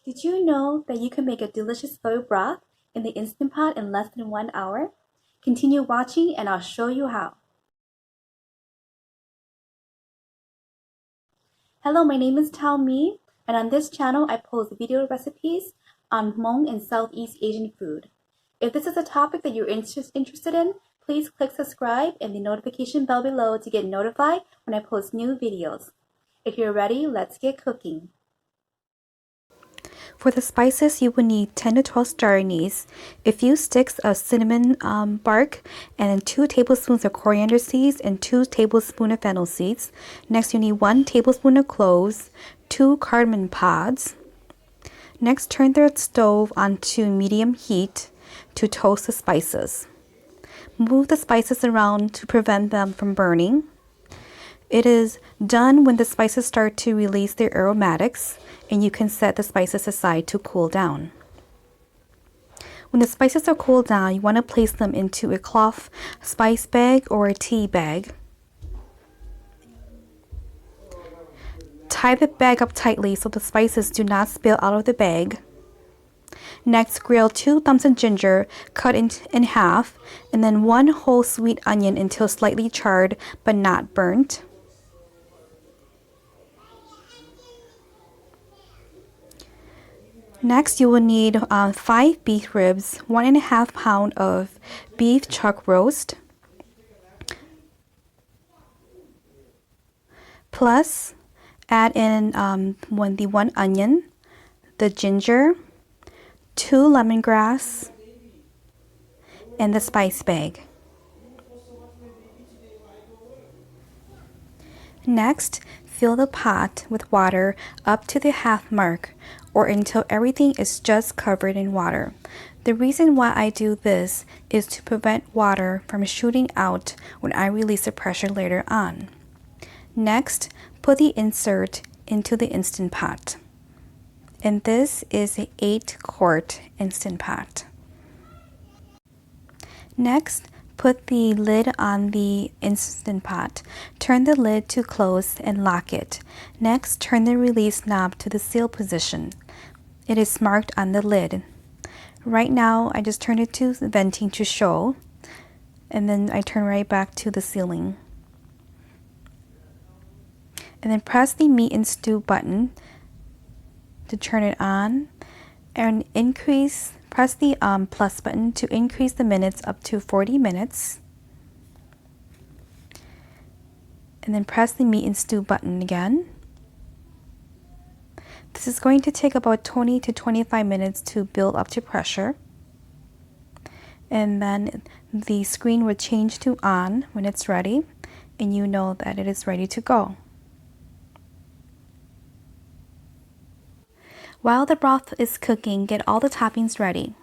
Did you know that you can make a delicious pho broth in the Instant Pot in less than 1 hour? Continue watching and I'll show you how. Hello, my name is Tao Mi, and on this channel I post video recipes on Hmong and Southeast Asian food. If this is a topic that you're interested in, please click subscribe and the notification bell below to get notified when I post new videos. If you're ready, let's get cooking. For the spices, you will need 10 to 12 star anise, a few sticks of cinnamon bark, and then 2 tablespoons of coriander seeds and 2 tablespoons of fennel seeds. Next, you need 1 tablespoon of cloves, 2 cardamom pods. Next, turn the stove onto medium heat to toast the spices. Move the spices around to prevent them from burning. It is done when the spices start to release their aromatics, and you can set the spices aside to cool down. When the spices are cooled down, you want to place them into a cloth spice bag or a tea bag. Tie the bag up tightly so the spices do not spill out of the bag. Next, grill 2 thumbs of ginger cut in half, and then 1 whole sweet onion until slightly charred but not burnt. Next, you will need 5 beef ribs, 1.5 pounds of beef chuck roast, plus add in the 1 onion, the ginger, 2 lemongrass, and the spice bag. Next, fill the pot with water up to the half mark or until everything is just covered in water. The reason why I do this is to prevent water from shooting out when I release the pressure later on. Next, put the insert into the Instant Pot. And this is an 8-quart Instant Pot. Next, put the lid on the Instant Pot. Turn the lid to close and lock it. Next, turn the release knob to the seal position. It is marked on the lid. Right now, I just turned it to venting to show, and then I turn right back to the sealing. And then press the meat and stew button to turn it on, and press the plus button to increase the minutes up to 40 minutes. And then press the meat and stew button again. This is going to take about 20 to 25 minutes to build up to pressure. And then the screen will change to on when it's ready, and you know that it is ready to go. While the broth is cooking, get all the toppings ready.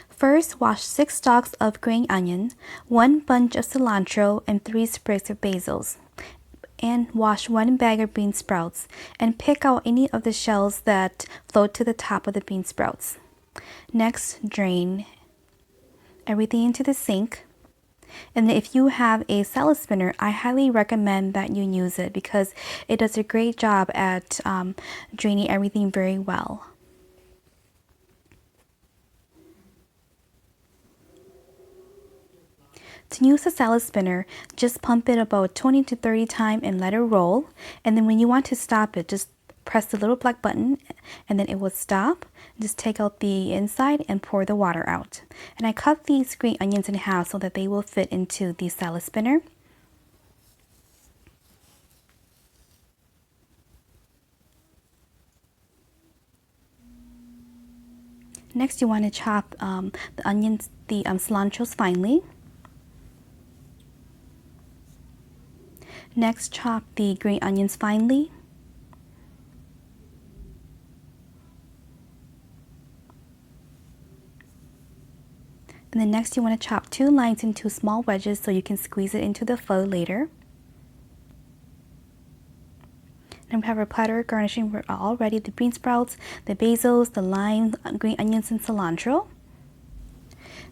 First, wash 6 stalks of green onion, 1 bunch of cilantro, and 3 sprigs of basil. And wash 1 bag of bean sprouts and pick out any of the shells that float to the top of the bean sprouts. Next, drain everything into the sink. And if you have a salad spinner, I highly recommend that you use it because it does a great job at draining everything very well. To use the salad spinner, just pump it about 20 to 30 times and let it roll. And then when you want to stop it, just press the little black button and then it will stop. Just take out the inside and pour the water out. And I cut these green onions in half so that they will fit into the salad spinner. Next, you want to chop the onions, the cilantros finely. Next, chop the green onions finely. And then next you want to chop 2 limes into small wedges so you can squeeze it into the pho later. And we have our platter garnishing all ready: the bean sprouts, the basils, the lime, green onions, and cilantro.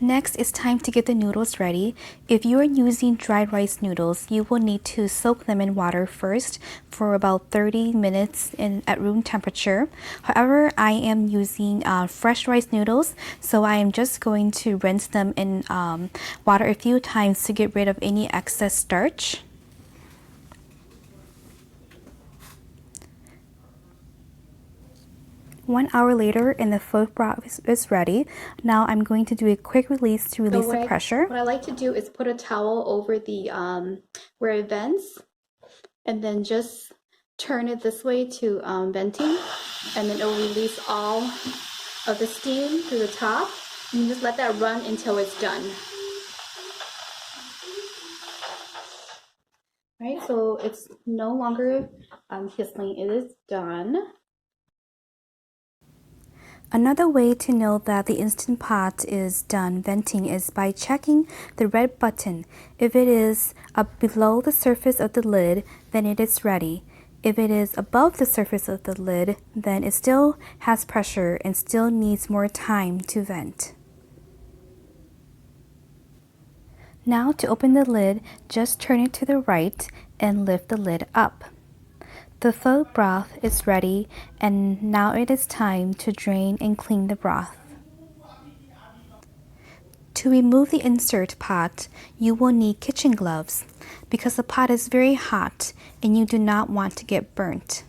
Next, it's time to get the noodles ready. If you are using dried rice noodles, you will need to soak them in water first for about 30 minutes at room temperature. However, I am using fresh rice noodles, so I am just going to rinse them in water a few times to get rid of any excess starch. One hour later and the pho broth is ready. Now I'm going to do a quick release to release the pressure. What I like to do is put a towel over the where it vents, and then just turn it this way to venting, and then it will release all of the steam through the top. And you just let that run until it's done. Right, so it's no longer hissing, it is done. Another way to know that the Instant Pot is done venting is by checking the red button. If it is up below the surface of the lid, then it is ready. If it is above the surface of the lid, then it still has pressure and still needs more time to vent. Now to open the lid, just turn it to the right and lift the lid up. The pho broth is ready, and now it is time to drain and clean the broth. To remove the insert pot, you will need kitchen gloves because the pot is very hot and you do not want to get burnt.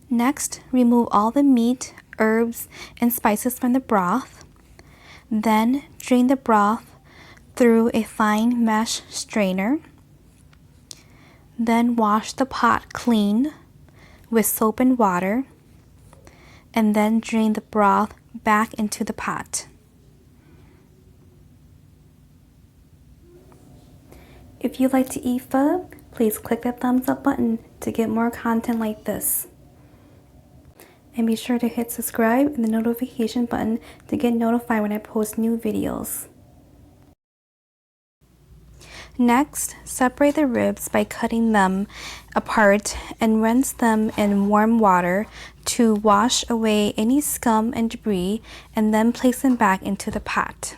Next, remove all the meat, herbs, and spices from the broth. Then drain the broth through a fine mesh strainer. Then wash the pot clean with soap and water, and then drain the broth back into the pot. If you like to eat pho, please click the thumbs up button to get more content like this. And be sure to hit subscribe and the notification button to get notified when I post new videos. Next, separate the ribs by cutting them apart and rinse them in warm water to wash away any scum and debris, and then place them back into the pot.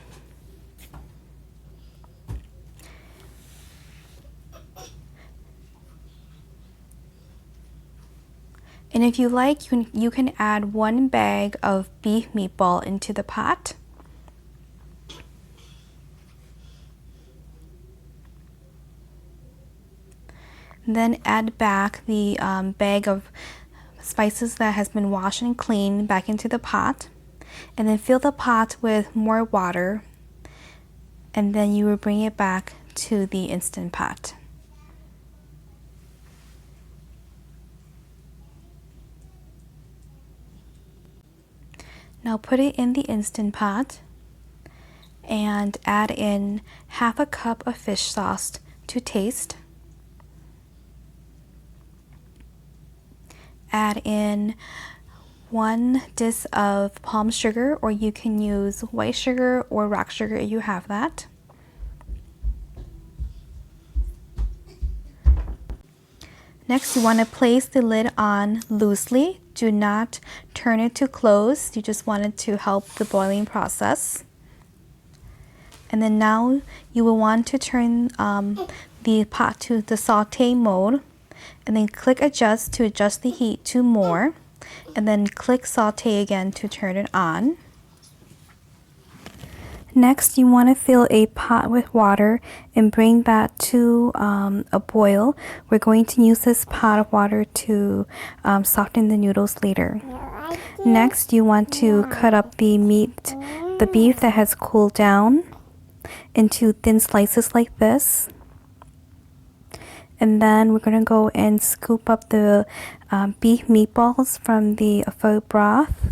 And if you like, you can add 1 bag of beef meatball into the pot. Then add back the bag of spices that has been washed and cleaned back into the pot. And then fill the pot with more water. And then you will bring it back to the Instant Pot. Now put it in the Instant Pot and add in half a cup of fish sauce to taste. Add in 1 dish of palm sugar, or you can use white sugar or rock sugar if you have that. Next, you want to place the lid on loosely. Do not turn it to close. You just want it to help the boiling process. And then now you will want to turn the pot to the saute mode. And then click adjust to adjust the heat to more, and then click saute again to turn it on. Next, you want to fill a pot with water and bring that to a boil. We're going to use this pot of water to soften the noodles later. Next, you want to cut up the beef that has cooled down into thin slices like this. And then we're going to go and scoop up the beef meatballs from the pho broth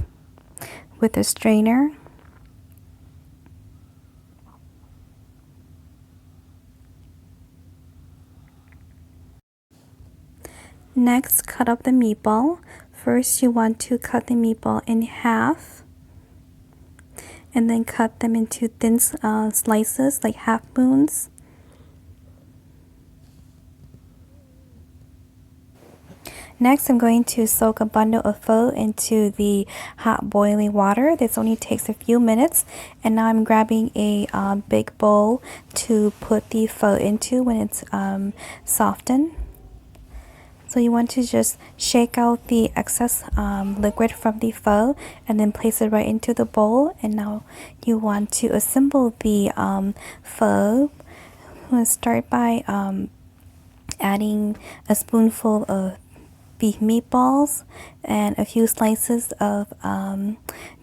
with a strainer. Next, cut up the meatball. First, you want to cut the meatball in half. And then cut them into thin slices, like half moons. Next, I'm going to soak a bundle of pho into the hot boiling water. This only takes a few minutes. And now I'm grabbing a big bowl to put the pho into when it's softened. So you want to just shake out the excess liquid from the pho and then place it right into the bowl. And now you want to assemble the pho. I'm going to start by adding a spoonful of beef meatballs and a few slices of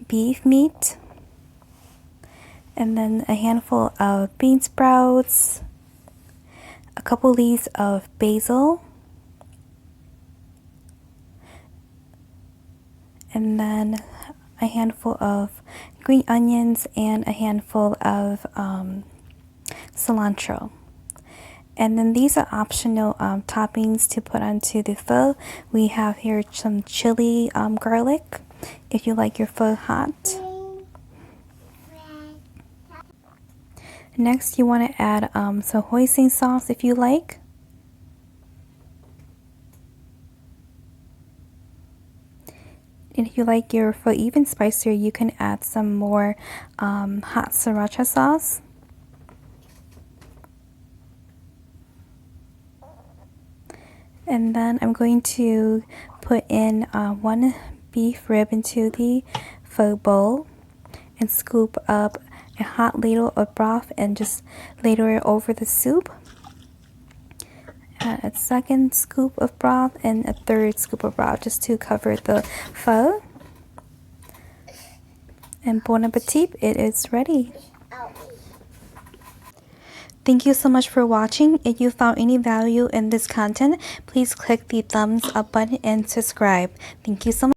beef meat, and then a handful of bean sprouts, a couple leaves of basil, and then a handful of green onions and a handful of cilantro. And then these are optional toppings to put onto the pho. We have here some chili garlic if you like your pho hot. Next, you want to add some hoisin sauce if you like. And if you like your pho even spicier, you can add some more hot sriracha sauce. And then I'm going to put in one beef rib into the pho bowl and scoop up a hot ladle of broth and just ladle it over the soup. Add a second scoop of broth and a third scoop of broth just to cover the pho. And bon appetit, it is ready. Thank you so much for watching. If you found any value in this content, please click the thumbs up button and subscribe. Thank you so much.